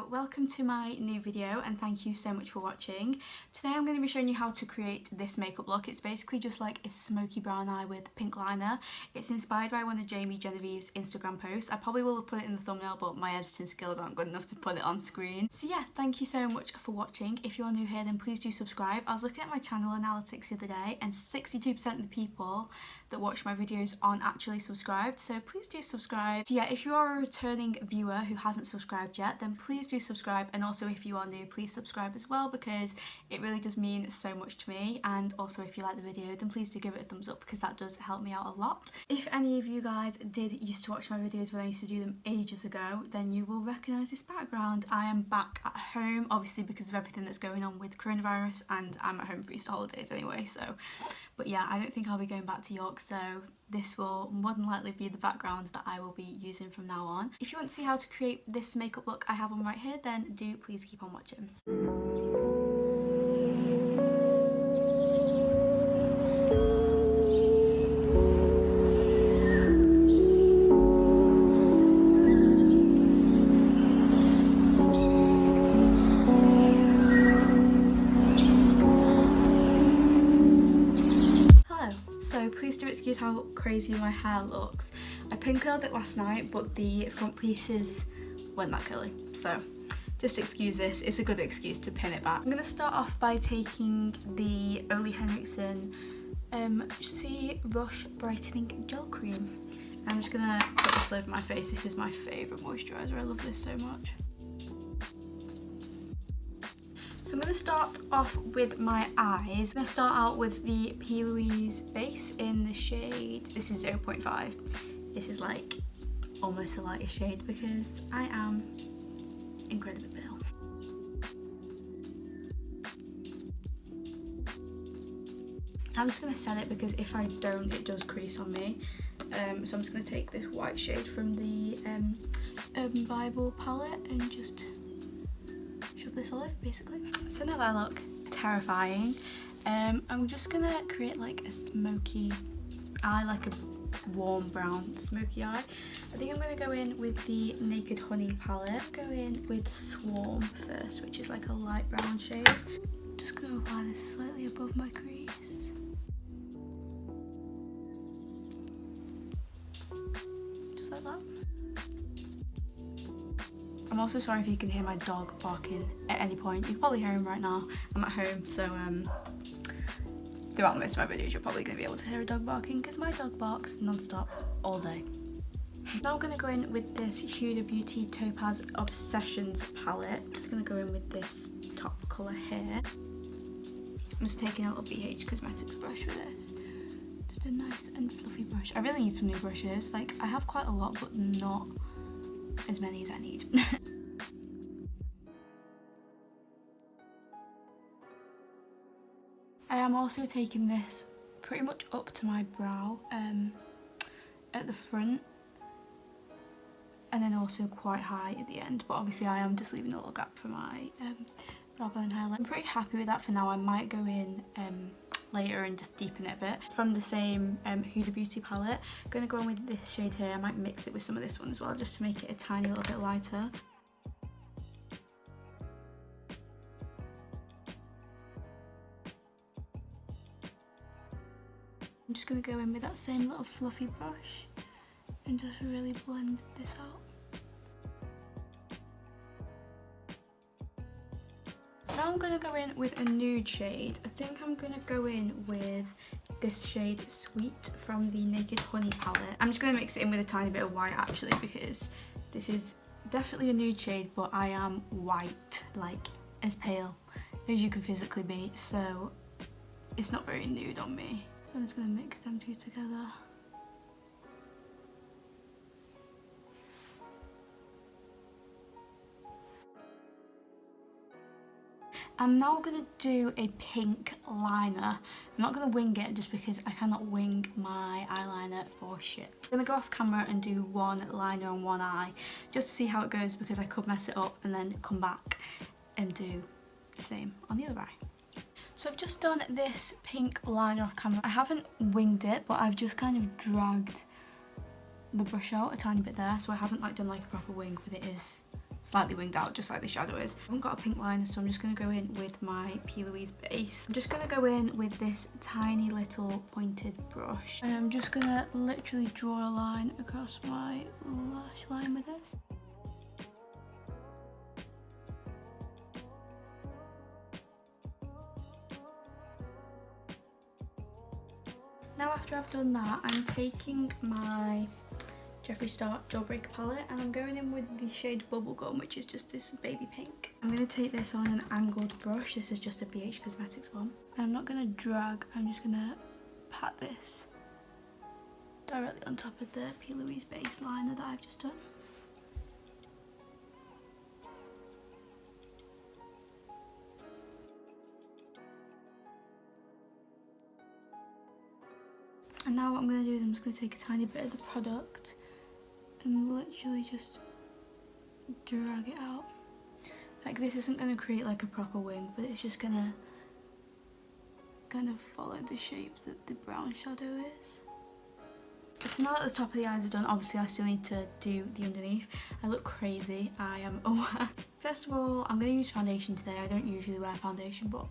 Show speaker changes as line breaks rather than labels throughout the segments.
Welcome to my new video and thank you so much for watching. Today I'm going to be showing you how to create this makeup look. It's basically just like a smoky brown eye with pink liner. It's inspired by one of Genieveve's Instagram posts. I probably will have put it in the thumbnail, but my editing skills aren't good enough to put it on screen. So yeah, thank you so much for watching. If you're new here, then please do subscribe. I was looking at my channel analytics the other day and 62% of the people that watch my videos aren't actually subscribed, so please do subscribe. So yeah, if you are a returning viewer who hasn't subscribed yet, then please do subscribe, and also if you are new, please subscribe as well because it really does mean so much to me. And also if you like the video, then please do give it a thumbs up because that does help me out a lot. If any of you guys did used to watch my videos when I used to do them ages ago, then you will recognise this background. I am back at home, obviously because of everything that's going on with coronavirus, and I'm at home for Easter holidays anyway, so. But yeah, I don't think I'll be going back to York, so this will more than likely be the background that I will be using from now on. If you want to see how to create this makeup look I have on right here, then do please keep on watching. So please do excuse how crazy my hair looks. I pin curled it last night, but the front pieces weren't that curly, so just excuse this. It's a good excuse to pin it back. I'm going to start off by taking the Ole Henriksen C Rush Brightening Gel Cream. I'm just going to put this over my face. This is my favourite moisturiser. I love this so much. So I'm going to start off with my eyes. I'm going to start out with the P. Louise base in the shade, this is 0.5. This is like almost the lightest shade because I am incredibly pale. I'm just going to set it because if I don't, it does crease on me. So I'm just going to take this white shade from the Urban Bible palette and just shove this all over basically. So now that I look terrifying, I'm just gonna create like a smoky eye, like a warm brown smoky eye. I think I'm gonna go in with the Naked Honey palette. Go in with Swarm first, which is like a light brown shade. Just gonna apply this slightly above my crease. Just like that. I'm also sorry if you can hear my dog barking at any point. You can probably hear him right now. I'm at home, so throughout most of my videos you're probably going to be able to hear a dog barking because my dog barks non-stop all day. Now I'm going to go in with this Huda Beauty Topaz Obsessions palette. I'm going to go in with this top colour here. I'm just taking a little BH Cosmetics brush with this. Just a nice and fluffy brush. I really need some new brushes. Like, I have quite a lot, but not as many as I need. I am also taking this pretty much up to my brow at the front, and then also quite high at the end, but obviously I am just leaving a little gap for my brow bone highlight. I'm pretty happy with that for now. I might go in later and just deepen it a bit. From the same Huda Beauty palette, I'm going to go in with this shade here. I might mix it with some of this one as well just to make it a tiny little bit lighter. I'm just going to go in with that same little fluffy brush and just really blend this out. Now I'm going to go in with a nude shade. I think I'm going to go in with this shade Sweet from the Naked Honey palette. I'm just going to mix it in with a tiny bit of white actually because this is definitely a nude shade, but I am white, like as pale as you can physically be, so it's not very nude on me. I'm just going to mix them two together. I'm now going to do a pink liner. I'm not going to wing it just because I cannot wing my eyeliner for shit. I'm going to go off camera and do one liner on one eye just to see how it goes, because I could mess it up and then come back and do the same on the other eye. So I've just done this pink liner off camera. I haven't winged it, but I've just kind of dragged the brush out a tiny bit there, so I haven't like done like a proper wing, but it is slightly winged out just like the shadow is. I haven't got a pink liner, so I'm just going to go in with my P. Louise base. I'm just going to go in with this tiny little pointed brush, and I'm just going to literally draw a line across my lash line with this. Now after I've done that, I'm taking my Jeffree Star Jawbreaker palette and I'm going in with the shade Bubblegum, which is just this baby pink. I'm going to take this on an angled brush. This is just a BH Cosmetics one. And I'm not going to drag, I'm just going to pat this directly on top of the P. Louise base liner that I've just done. And now what I'm going to do is I'm just going to take a tiny bit of the product and literally just drag it out. Like, this isn't going to create like a proper wing, but it's just going to kind of follow the shape that the brown shadow is. So now that the top of the eyes are done, obviously I still need to do the underneath. I look crazy, I am aware. First of all, I'm going to use foundation today. I don't usually wear foundation, but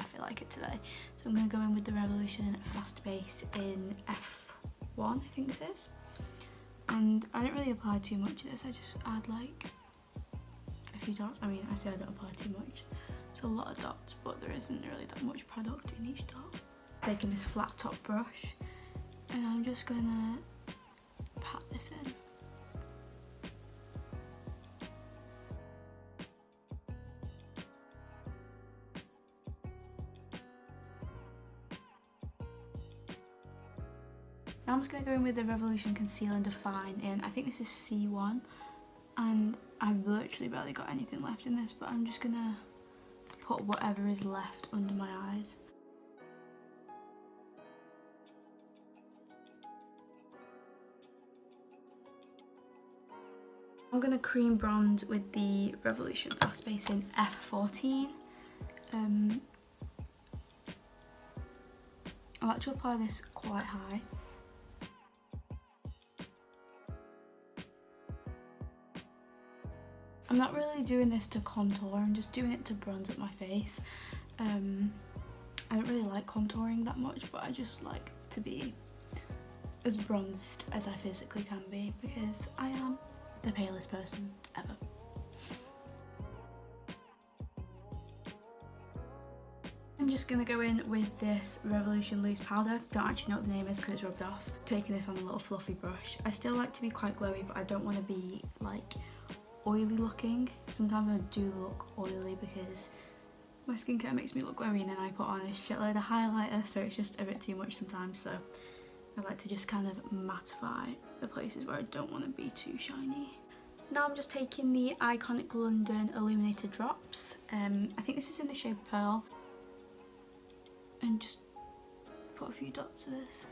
I feel like it today. So I'm going to go in with the Revolution Fast Base in F1, I think this is. And I don't really apply too much of this, I just add like a few dots. I mean, I say I don't apply too much. It's a lot of dots, but there isn't really that much product in each dot. Taking this flat top brush, and I'm just gonna pat this in. Now I'm just going to go in with the Revolution Conceal and Define in, I think this is C1, and I've literally barely got anything left in this, but I'm just going to put whatever is left under my eyes. I'm going to cream bronze with the Revolution Fast Base in F14. I like to apply this quite high. I'm not really doing this to contour, I'm just doing it to bronze up my face. I don't really like contouring that much, but I just like to be as bronzed as I physically can be, because I am the palest person ever. I'm just going to go in with this Revolution Loose Powder. Don't actually know what the name is because it's rubbed off. Taking this on a little fluffy brush. I still like to be quite glowy, but I don't want to be like oily looking. Sometimes I do look oily because my skincare makes me look glowy, and then I put on a shitload of highlighter, so it's just a bit too much sometimes. So I like to just kind of mattify the places where I don't want to be too shiny. Now I'm just taking the Iconic London Illuminator Drops. I think this is in the shade Pearl. And just put a few dots of this.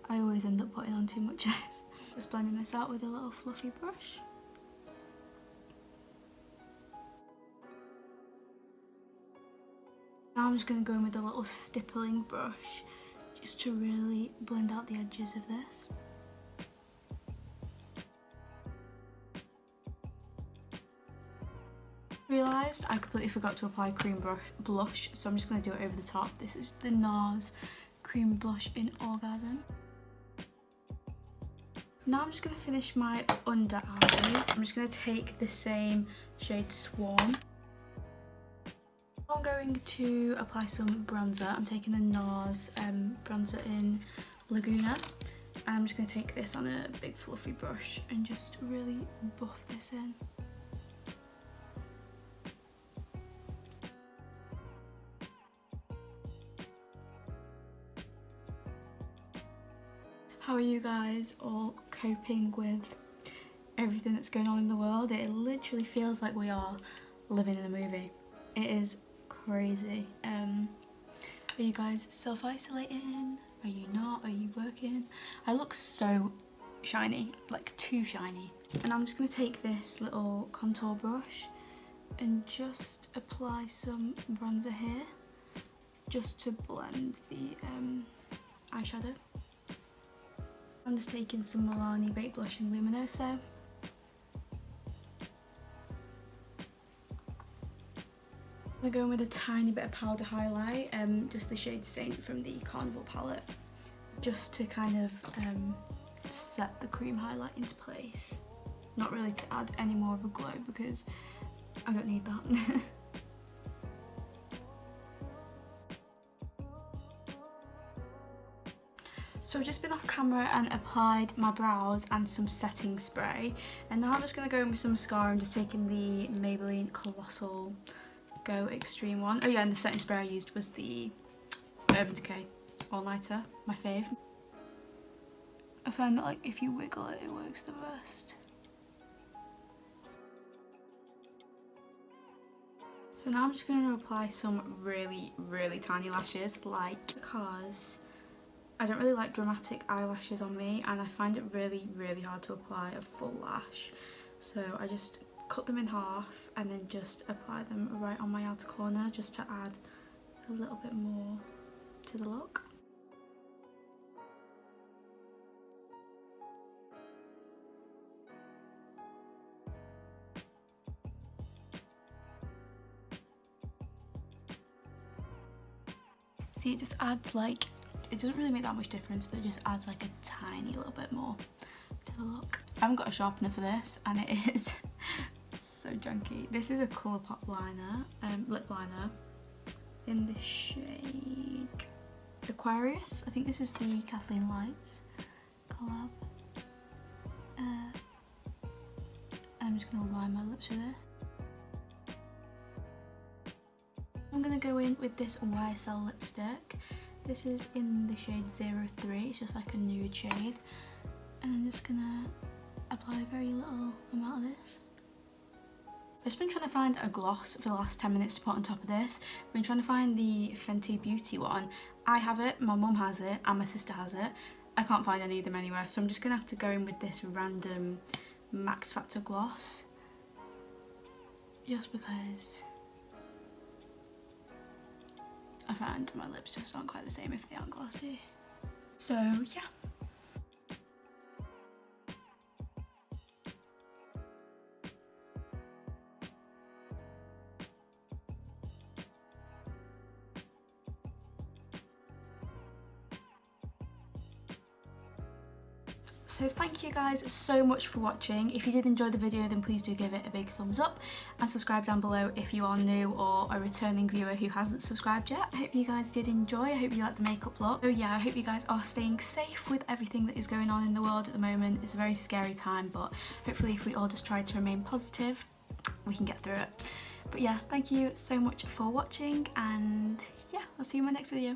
I always end up putting on too much of this. Just blending this out with a little fluffy brush. Now I'm just going to go in with a little stippling brush just to really blend out the edges of this. Realised I completely forgot to apply cream blush, so I'm just going to do it over the top. This is the NARS Cream Blush in Orgasm. Now I'm just going to finish my under eyes. I'm just going to take the same shade Swarm. I'm going to apply some bronzer. I'm taking the NARS bronzer in Laguna. And I'm just going to take this on a big fluffy brush and just really buff this in. How are you guys all coping with everything that's going on in the world. It literally feels like we are living in a movie. It is crazy. Are you guys self-isolating? Are you not? Are you working? I look so shiny, like too shiny. And I'm just going to take this little contour brush and just apply some bronzer here, just to blend the eyeshadow. I'm just taking some Milani Baked Blush in Luminoso. I'm going with a tiny bit of powder highlight, just the shade Saint from the Carnival palette, just to kind of set the cream highlight into place. Not really to add any more of a glow because I don't need that. So I've just been off camera and applied my brows and some setting spray, and now I'm just going to go in with some mascara. I'm just taking the Maybelline Colossal Go Extreme one. Oh yeah, and the setting spray I used was the Urban Decay All Nighter, my fave. I found that like if you wiggle it, it works the best. So now I'm just going to apply some really tiny lashes, like, because I don't really like dramatic eyelashes on me and I find it really hard to apply a full lash. So I just cut them in half and then just apply them right on my outer corner, just to add a little bit more to the look. See, it just adds like, it doesn't really make that much difference, but it just adds like a tiny little bit more to the look. I haven't got a sharpener for this and it is so junky. This is a Colourpop liner, lip liner in the shade Aquarius. I think this is the Kathleen Lights collab. I'm just going to line my lips with it. I'm going to go in with this YSL lipstick. This is in the shade 03, it's just like a nude shade. And I'm just going to apply a very little amount of this. I've just been trying to find a gloss for the last 10 minutes to put on top of this. I've been trying to find the Fenty Beauty one. I have it, my mum has it, and my sister has it. I can't find any of them anywhere, so I'm just going to have to go in with this random Max Factor gloss. Just because I find my lips just aren't quite the same if they aren't glossy. So yeah. So thank you guys so much for watching. If you did enjoy the video, then please do give it a big thumbs up and subscribe down below if you are new or a returning viewer who hasn't subscribed yet. I hope you guys did enjoy. I hope you liked the makeup look. So yeah, I hope you guys are staying safe with everything that is going on in the world at the moment. It's a very scary time, but hopefully if we all just try to remain positive, we can get through it. But yeah, thank you so much for watching, and yeah, I'll see you in my next video.